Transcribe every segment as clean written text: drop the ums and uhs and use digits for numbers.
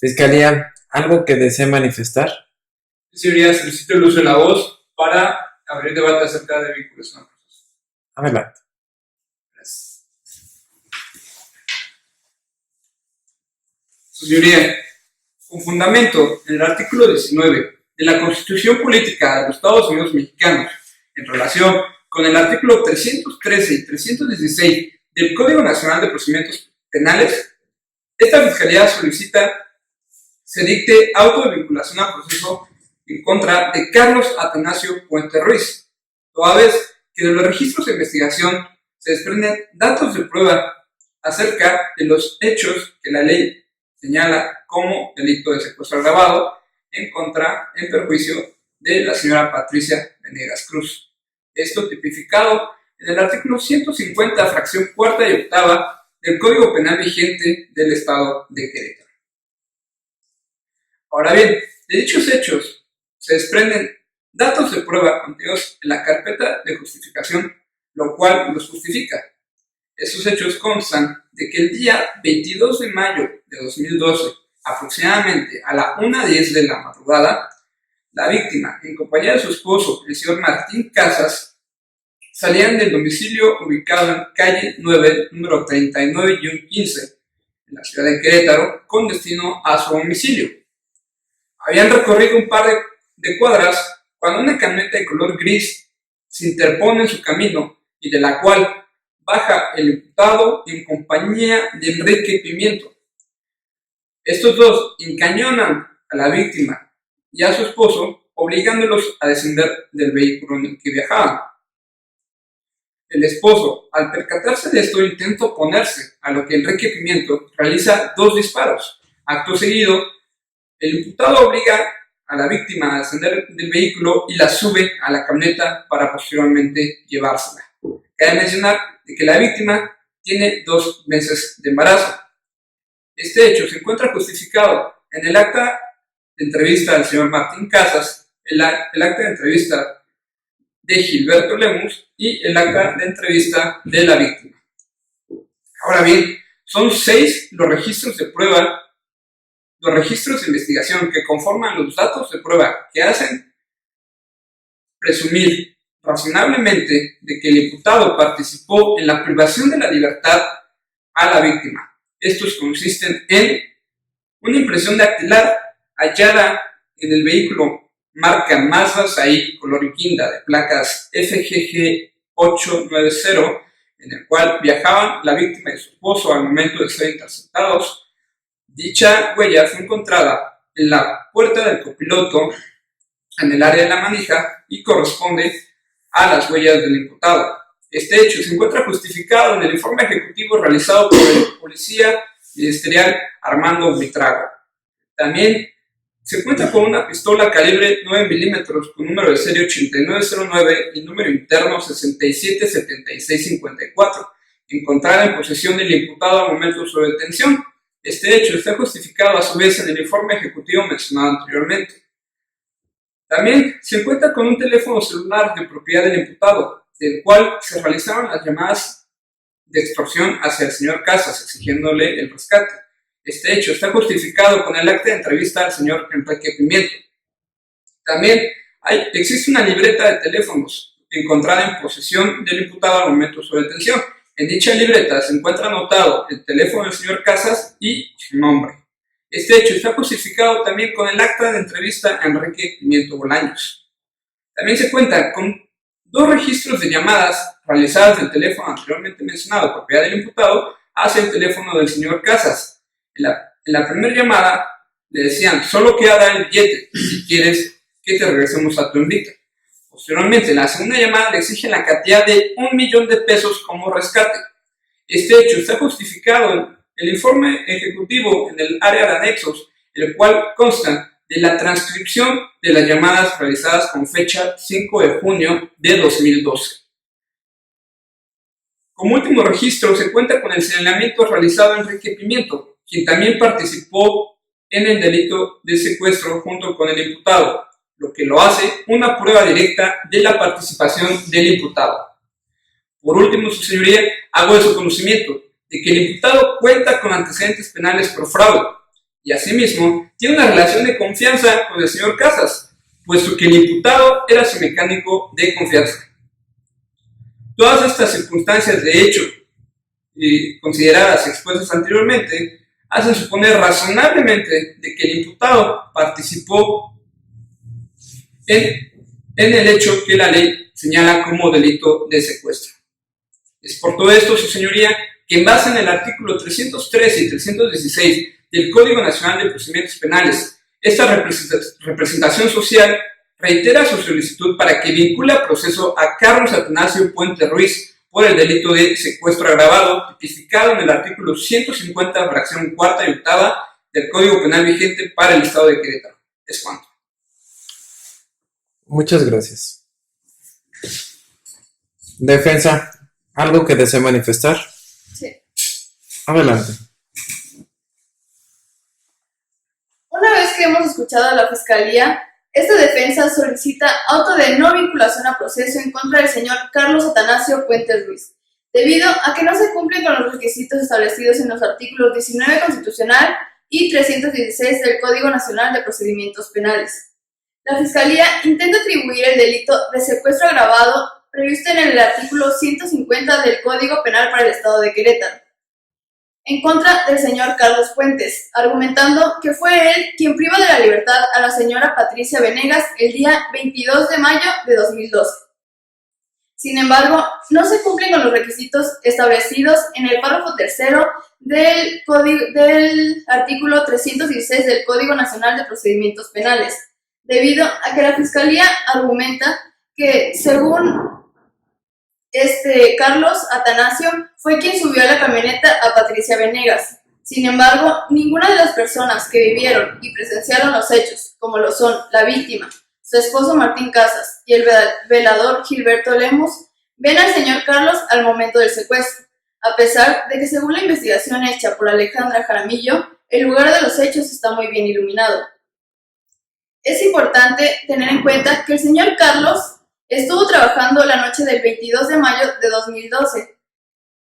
Fiscalía, ¿algo que desee manifestar? Señoría, solicito el uso de la voz para abrir debate acerca de vinculación a proceso. Adelante. Gracias. Señoría, con fundamento en el artículo 19 de la Constitución Política de los Estados Unidos Mexicanos, en relación con el artículo 313 y 316 del Código Nacional de Procedimientos Penales, esta Fiscalía solicita se dicte auto de vinculación a proceso en contra de Carlos Atanasio Puente Ruiz, toda vez que de los registros de investigación se desprenden datos de prueba acerca de los hechos que la ley señala como delito de secuestro agravado en perjuicio de la señora Patricia Venegas Cruz. Esto tipificado en el artículo 150, fracción cuarta y octava del Código Penal vigente del Estado de Querétaro. Ahora bien, de dichos hechos se desprenden datos de prueba contenidos en la carpeta de justificación, lo cual los justifica. Estos hechos constan de que el día 22 de mayo de 2012, aproximadamente a la 1:10 de la madrugada, la víctima, en compañía de su esposo, el señor Martín Casas, salían del domicilio ubicado en calle 9, número 39-15, en la ciudad de Querétaro, con destino a su domicilio. Habían recorrido un par de cuadras cuando una camioneta de color gris se interpone en su camino y de la cual baja el imputado en compañía de Enrique Pimiento. Estos dos encañonan a la víctima y a su esposo, obligándolos a descender del vehículo en el que viajaban. El esposo, al percatarse de esto, intenta oponerse, a lo que Enrique Pimiento realiza 2 disparos. Acto seguido, el imputado obliga a la víctima a descender del vehículo y la sube a la camioneta para posteriormente llevársela. Cabe mencionar que la víctima tiene 2 meses de embarazo. Este hecho se encuentra justificado en el acta de entrevista del señor Martín Casas, el acta de entrevista de Gilberto Lemus y el acta de entrevista de la víctima. Ahora bien, son 6 los registros de prueba, los registros de investigación que conforman los datos de prueba que hacen presumir razonablemente de que el imputado participó en la privación de la libertad a la víctima. Estos consisten en una impresión dactilar hallada en el vehículo marca Mazda Sai color guinda de placas FGG 890, en el cual viajaban la víctima y su esposo al momento de ser interceptados. Dicha huella fue encontrada en la puerta del copiloto en el área de la manija y corresponde a las huellas del imputado. Este hecho se encuentra justificado en el informe ejecutivo realizado por el policía ministerial Armando Buitrago. También se cuenta con una pistola calibre 9 milímetros con número de serie 8909 y número interno 677654, encontrada en posesión del imputado al momento de su detención. Este hecho está justificado a su vez en el informe ejecutivo mencionado anteriormente. También se cuenta con un teléfono celular de propiedad del imputado, del cual se realizaron las llamadas de extorsión hacia el señor Casas, exigiéndole el rescate. Este hecho está justificado con el acta de entrevista al señor Enrique Pimiento. También existe una libreta de teléfonos encontrada en posesión del imputado al momento de su detención. En dicha libreta se encuentra anotado el teléfono del señor Casas y su nombre. Este hecho está justificado también con el acta de entrevista a Enrique Pimiento Bolaños. También se cuenta con 2 registros de llamadas realizadas del teléfono anteriormente mencionado, propiedad del imputado, hacia el teléfono del señor Casas. En la primera llamada le decían: solo queda dar el billete si quieres que te regresemos a tu invito. Posteriormente, en la segunda llamada le exigen la cantidad de $1,000,000 como rescate. Este hecho está justificado en el informe ejecutivo en el área de anexos, el cual consta de la transcripción de las llamadas realizadas con fecha 5 de junio de 2012. Como último registro se cuenta con el señalamiento realizado a Enrique Pimiento, quien también participó en el delito de secuestro junto con el imputado, lo que lo hace una prueba directa de la participación del imputado. Por último, su señoría, hago de su conocimiento de que el imputado cuenta con antecedentes penales por fraude, y asimismo tiene una relación de confianza con el señor Casas, puesto que el imputado era su mecánico de confianza. Todas estas circunstancias de hecho y consideradas expuestas anteriormente hacen suponer razonablemente de que el imputado participó en el hecho que la ley señala como delito de secuestro. Es por todo esto, su señoría, que en base en el artículo 313 y 316 del Código Nacional de Procedimientos Penales, esta representación social reitera su solicitud para que vincule a proceso a Carlos Atanasio Puente Ruiz por el delito de secuestro agravado, tipificado en el artículo 150, fracción cuarta y octava del Código Penal vigente para el Estado de Querétaro. Es cuanto. Muchas gracias. Defensa, ¿algo que desee manifestar? Sí. Adelante. Una vez que hemos escuchado a la Fiscalía, esta defensa solicita auto de no vinculación a proceso en contra del señor Carlos Atanasio Puente Ruiz, debido a que no se cumplen con los requisitos establecidos en los artículos 19 constitucional y 316 del Código Nacional de Procedimientos Penales. La Fiscalía intenta atribuir el delito de secuestro agravado previsto en el artículo 150 del Código Penal para el Estado de Querétaro, en contra del señor Carlos Fuentes, argumentando que fue él quien priva de la libertad a la señora Patricia Venegas el día 22 de mayo de 2012. Sin embargo, no se cumplen con los requisitos establecidos en el párrafo tercero del artículo 316 del Código Nacional de Procedimientos Penales, debido a que la Fiscalía argumenta que, según Carlos Atanasio fue quien subió a la camioneta a Patricia Venegas. Sin embargo, ninguna de las personas que vivieron y presenciaron los hechos, como lo son la víctima, su esposo Martín Casas y el velador Gilberto Lemos, ven al señor Carlos al momento del secuestro, a pesar de que, según la investigación hecha por Alejandra Jaramillo, el lugar de los hechos está muy bien iluminado. Es importante tener en cuenta que el señor Carlos estuvo trabajando la noche del 22 de mayo de 2012,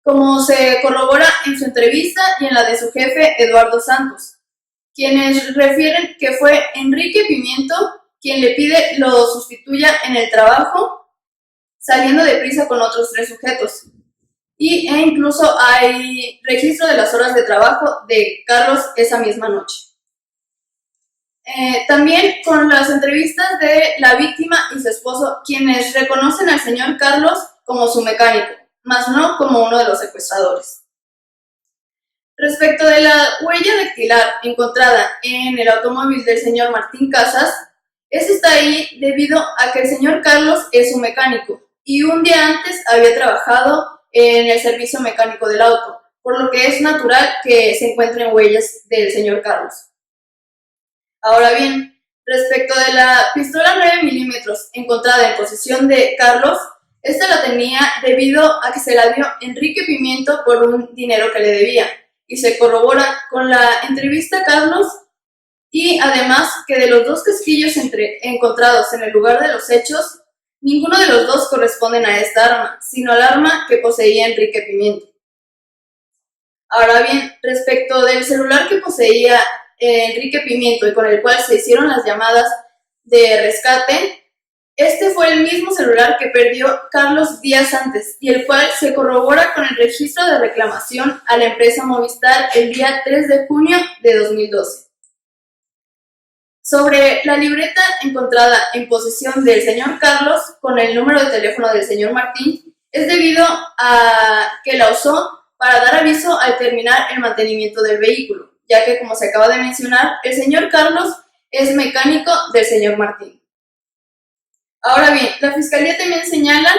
como se corrobora en su entrevista y en la de su jefe Eduardo Santos, quienes refieren que fue Enrique Pimiento quien le pide lo sustituya en el trabajo, saliendo deprisa con otros 3 sujetos. E incluso hay registro de las horas de trabajo de Carlos esa misma noche. También con las entrevistas de la víctima y su esposo, quienes reconocen al señor Carlos como su mecánico, más no como uno de los secuestradores. Respecto de la huella dactilar encontrada en el automóvil del señor Martín Casas, esta está ahí debido a que el señor Carlos es un mecánico y un día antes había trabajado en el servicio mecánico del auto, por lo que es natural que se encuentren huellas del señor Carlos. Ahora bien, respecto de la pistola 9 milímetros encontrada en posesión de Carlos, esta la tenía debido a que se la dio Enrique Pimiento por un dinero que le debía, y se corrobora con la entrevista a Carlos, y además que de los 2 casquillos encontrados en el lugar de los hechos, ninguno de los 2 corresponden a esta arma, sino al arma que poseía Enrique Pimiento. Ahora bien, respecto del celular que poseía Enrique Pimiento y con el cual se hicieron las llamadas de rescate, este fue el mismo celular que perdió Carlos días antes y el cual se corrobora con el registro de reclamación a la empresa Movistar el día 3 de junio de 2012. Sobre la libreta encontrada en posesión del señor Carlos con el número de teléfono del señor Martín, es debido a que la usó para dar aviso al terminar el mantenimiento del vehículo, ya que, como se acaba de mencionar, el señor Carlos es mecánico del señor Martín. Ahora bien, la Fiscalía también señala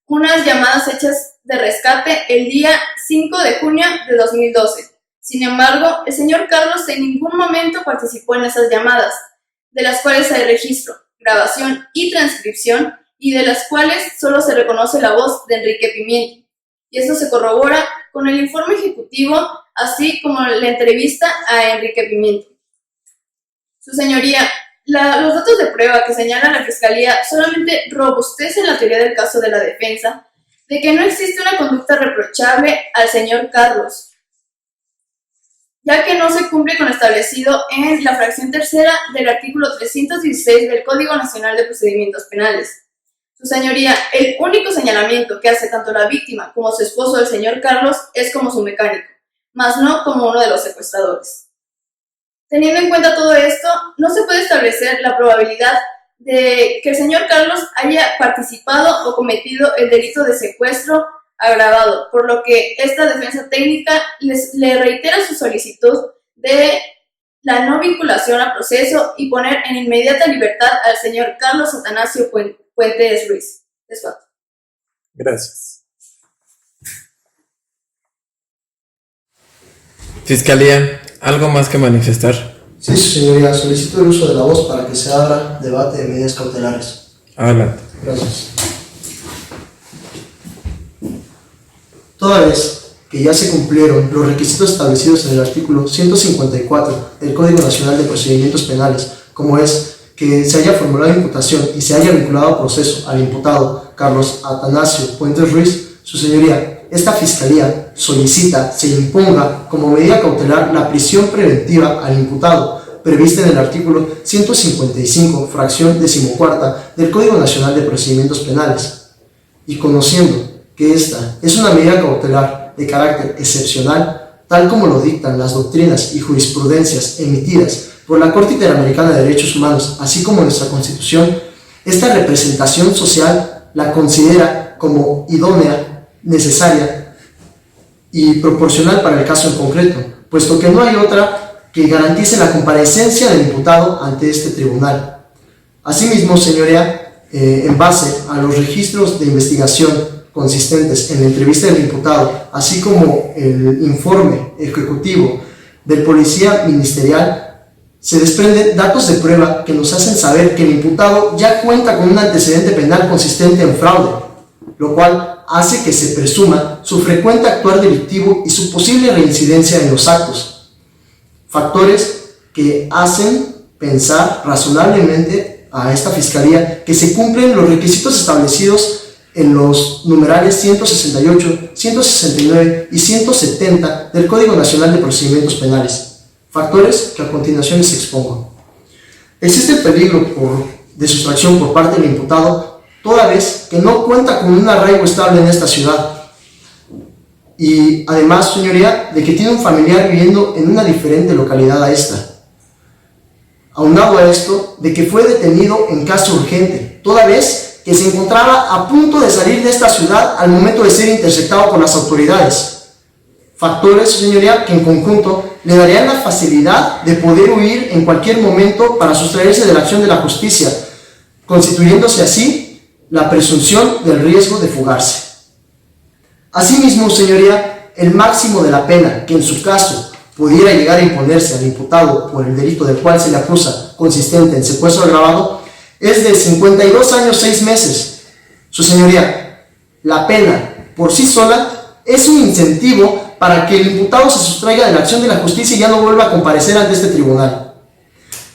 unas llamadas hechas de rescate el día 5 de junio de 2012. Sin embargo, el señor Carlos en ningún momento participó en esas llamadas, de las cuales hay registro, grabación y transcripción, y de las cuales solo se reconoce la voz de Enrique Pimiento. Y esto se corrobora con el informe ejecutivo, así como la entrevista a Enrique Pimiento. Su señoría, los datos de prueba que señala la Fiscalía solamente robustecen la teoría del caso de la defensa de que no existe una conducta reprochable al señor Carlos, ya que no se cumple con lo establecido en la fracción tercera del artículo 316 del Código Nacional de Procedimientos Penales. Su señoría, el único señalamiento que hace tanto la víctima como su esposo, el señor Carlos, es como su mecánico, mas no como uno de los secuestradores. Teniendo en cuenta todo esto, no se puede establecer la probabilidad de que el señor Carlos haya participado o cometido el delito de secuestro agravado, por lo que esta defensa técnica le reitera su solicitud de la no vinculación a proceso y poner en inmediata libertad al señor Carlos Atanasio Puentes Ruiz. Gracias. Fiscalía, ¿algo más que manifestar? Sí, su señoría, solicito el uso de la voz para que se abra debate de medidas cautelares. Adelante. Gracias. Toda vez que ya se cumplieron los requisitos establecidos en el artículo 154 del Código Nacional de Procedimientos Penales, como es que se haya formulado imputación y se haya vinculado a proceso al imputado Carlos Atanasio Puentes Ruiz, su señoría, esta fiscalía solicita se imponga como medida cautelar la prisión preventiva al imputado, prevista en el artículo 155, fracción 14 del Código Nacional de Procedimientos Penales. Y conociendo que esta es una medida cautelar de carácter excepcional, tal como lo dictan las doctrinas y jurisprudencias emitidas por la Corte Interamericana de Derechos Humanos, así como nuestra Constitución, esta representación social la considera como idónea, necesaria y proporcional para el caso en concreto, puesto que no hay otra que garantice la comparecencia del imputado ante este tribunal. Asimismo, señoría, en base a los registros de investigación consistentes en la entrevista del imputado, así como el informe ejecutivo del policía ministerial, se desprenden datos de prueba que nos hacen saber que el imputado ya cuenta con un antecedente penal consistente en fraude, lo cual hace que se presuma su frecuente actuar delictivo y su posible reincidencia en los actos. Factores que hacen pensar razonablemente a esta fiscalía que se cumplen los requisitos establecidos en los numerales 168, 169 y 170 del Código Nacional de Procedimientos Penales. Factores que a continuación les expongo. Existe el peligro de sustracción por parte del imputado toda vez que no cuenta con un arraigo estable en esta ciudad. Y además, señoría, de que tiene un familiar viviendo en una diferente localidad a esta. Aunado a esto, de que fue detenido en caso urgente, toda vez que se encontraba a punto de salir de esta ciudad al momento de ser interceptado por las autoridades. Factores, señoría, que en conjunto le darían la facilidad de poder huir en cualquier momento para sustraerse de la acción de la justicia, constituyéndose así la presunción del riesgo de fugarse. Asimismo, señoría, el máximo de la pena que en su caso pudiera llegar a imponerse al imputado por el delito del cual se le acusa, consistente en secuestro agravado, es de 52 años 6 meses. Su señoría, la pena por sí sola es un incentivo para que el imputado se sustraiga de la acción de la justicia y ya no vuelva a comparecer ante este tribunal.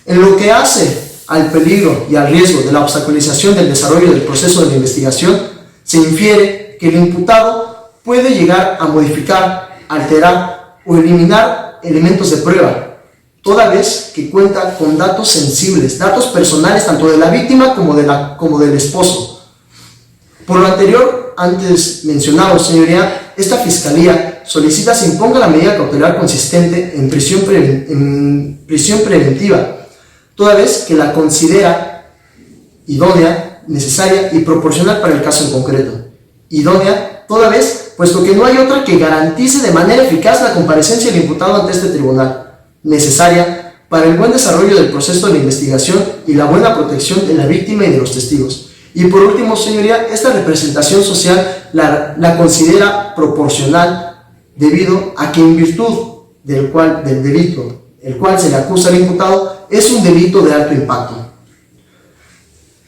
En lo que hace al peligro y al riesgo de la obstaculización del desarrollo del proceso de la investigación, se infiere que el imputado puede llegar a modificar, alterar o eliminar elementos de prueba, toda vez que cuenta con datos sensibles, datos personales tanto de la víctima como del esposo. Por lo anterior, antes mencionado, señoría, esta fiscalía solicita se imponga la medida cautelar consistente en prisión preventiva, toda vez que la considera idónea, necesaria y proporcional para el caso en concreto. Idónea, toda vez, puesto que no hay otra que garantice de manera eficaz la comparecencia del imputado ante este tribunal. Necesaria para el buen desarrollo del proceso de la investigación y la buena protección de la víctima y de los testigos. Y por último, señoría, esta representación social la considera proporcional debido a que en virtud del delito el cual se le acusa al imputado es un delito de alto impacto.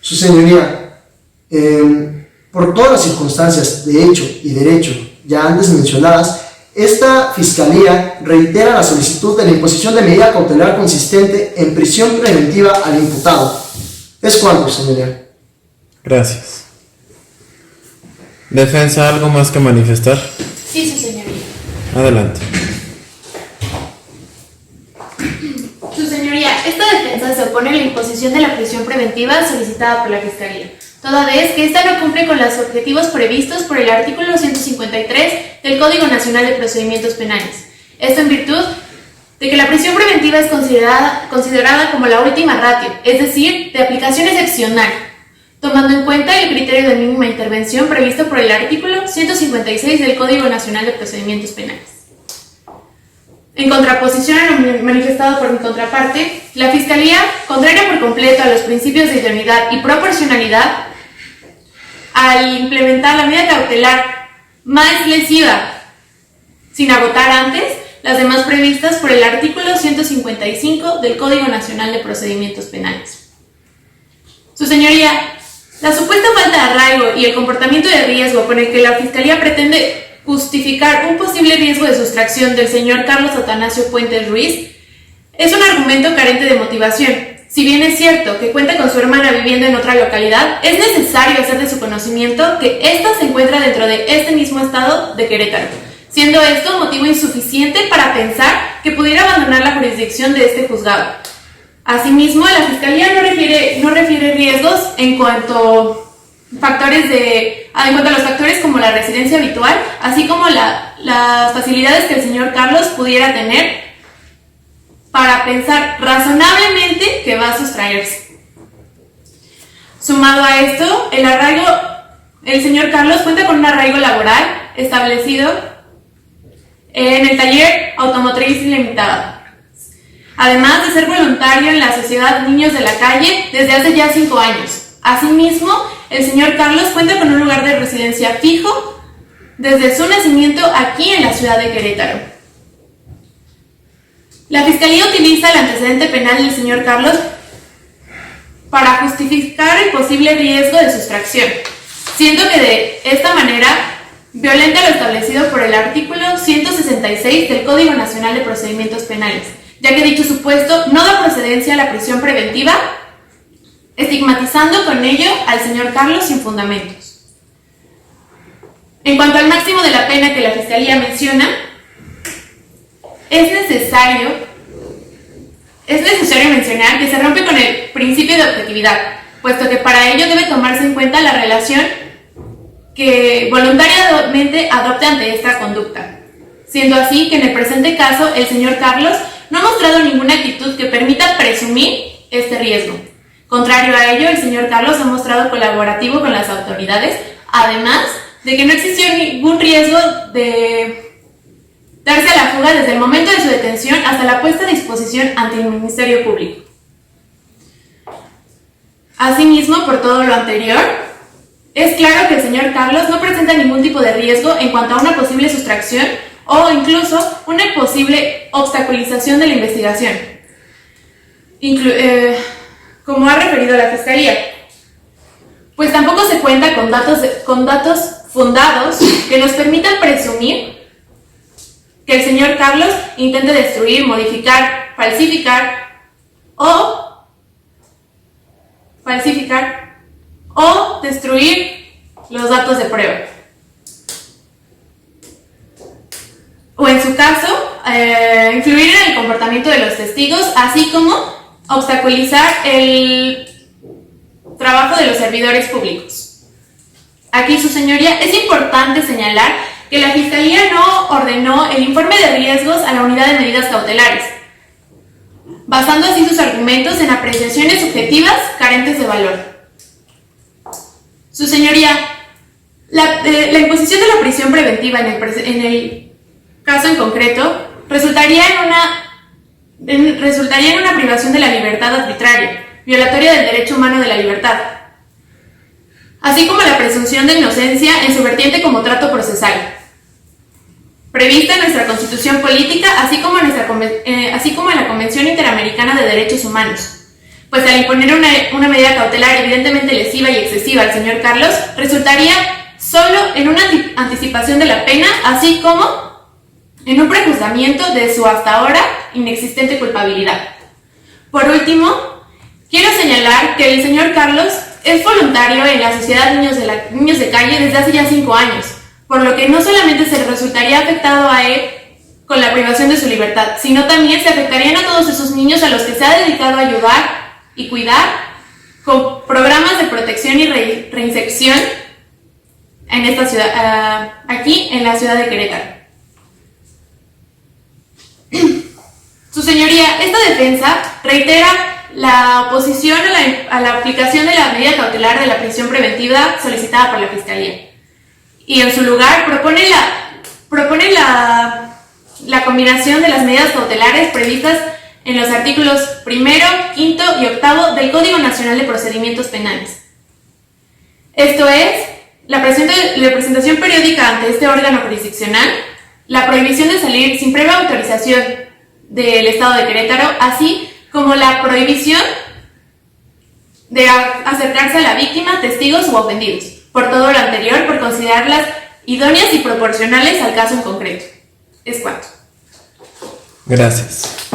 Su señoría, por todas las circunstancias de hecho y derecho ya antes mencionadas, esta fiscalía reitera la solicitud de la imposición de medida cautelar consistente en prisión preventiva al imputado. Es cuanto, señoría. Gracias. Defensa, ¿algo más que manifestar? Sí, su señoría. Adelante. se opone a la imposición de la prisión preventiva solicitada por la Fiscalía, toda vez que ésta no cumple con los objetivos previstos por el artículo 153 del Código Nacional de Procedimientos Penales. Esto en virtud de que la prisión preventiva es considerada como la última ratio, es decir, de aplicación excepcional, tomando en cuenta el criterio de mínima intervención previsto por el artículo 156 del Código Nacional de Procedimientos Penales. En contraposición a lo manifestado por mi contraparte, la Fiscalía, contraria por completo a los principios de idoneidad y proporcionalidad, al implementar la medida cautelar más lesiva, sin agotar antes las demás previstas por el artículo 155 del Código Nacional de Procedimientos Penales. Su señoría, la supuesta falta de arraigo y el comportamiento de riesgo con el que la Fiscalía pretende justificar un posible riesgo de sustracción del señor Carlos Atanasio Puentes Ruiz es un argumento carente de motivación. Si bien es cierto que cuenta con su hermana viviendo en otra localidad, es necesario hacer de su conocimiento que ésta se encuentra dentro de este mismo estado de Querétaro, siendo esto motivo insuficiente para pensar que pudiera abandonar la jurisdicción de este juzgado. Asimismo, la Fiscalía no refiere riesgos en cuanto a los factores como la residencia habitual, así como las facilidades que el señor Carlos pudiera tener para pensar razonablemente que va a sustraerse. Sumado a esto, el señor Carlos cuenta con un arraigo laboral establecido en el taller automotriz limitado, además de ser voluntario en la Sociedad Niños de la Calle desde hace ya 5 años. Asimismo, el señor Carlos cuenta con un lugar de residencia fijo desde su nacimiento aquí en la ciudad de Querétaro. La Fiscalía utiliza el antecedente penal del señor Carlos para justificar el posible riesgo de sustracción, siendo que de esta manera violenta lo establecido por el artículo 166 del Código Nacional de Procedimientos Penales, ya que dicho supuesto no da procedencia a la prisión preventiva, estigmatizando con ello al señor Carlos sin fundamentos. En cuanto al máximo de la pena que la Fiscalía menciona, es necesario mencionar que se rompe con el principio de objetividad, puesto que para ello debe tomarse en cuenta la relación que voluntariamente adopte ante esta conducta, siendo así que en el presente caso el señor Carlos no ha mostrado ninguna actitud que permita presumir este riesgo. Contrario a ello, el señor Carlos ha mostrado colaborativo con las autoridades, además de que no existió ningún riesgo de darse a la fuga desde el momento de su detención hasta la puesta a disposición ante el Ministerio Público. Asimismo, por todo lo anterior, es claro que el señor Carlos no presenta ningún tipo de riesgo en cuanto a una posible sustracción o incluso una posible obstaculización de la investigación, como ha referido la Fiscalía, pues tampoco se cuenta con datos fundados que nos permitan presumir que el señor Carlos intente destruir, modificar, falsificar o destruir los datos de prueba. O en su caso, influir en el comportamiento de los testigos, así como obstaculizar el trabajo de los servidores públicos. Aquí, su señoría, es importante señalar que la Fiscalía no ordenó el informe de riesgos a la Unidad de Medidas Cautelares, basando así sus argumentos en apreciaciones subjetivas carentes de valor. Su señoría, la imposición de la prisión preventiva en el caso en concreto resultaría en una privación de la libertad arbitraria, violatoria del derecho humano de la libertad, así como la presunción de inocencia en su vertiente como trato procesal, prevista en nuestra Constitución Política, así como en la Convención Interamericana de Derechos Humanos. Pues al imponer una medida cautelar evidentemente lesiva y excesiva al señor Carlos, resultaría solo en una anticipación de la pena, así como en un prejuzgamiento de su hasta ahora inexistente culpabilidad. Por último, quiero señalar que el señor Carlos es voluntario en la Sociedad Niños de Calle desde hace ya 5 años, por lo que no solamente se resultaría afectado a él con la privación de su libertad, sino también se afectarían a todos esos niños a los que se ha dedicado a ayudar y cuidar con programas de protección y reinserción en esta ciudad, aquí en la ciudad de Querétaro. Su señoría, esta defensa reitera la oposición a la aplicación de la medida cautelar de la prisión preventiva solicitada por la Fiscalía. Y en su lugar propone la combinación de las medidas cautelares previstas en los artículos 1º, 5º y 8º del Código Nacional de Procedimientos Penales. Esto es, la presentación periódica ante este órgano jurisdiccional, la prohibición de salir sin previa autorización del Estado de Querétaro, así como la prohibición de acercarse a la víctima, testigos u ofendidos, por todo lo anterior, por considerarlas idóneas y proporcionales al caso en concreto. Es cuanto. Gracias.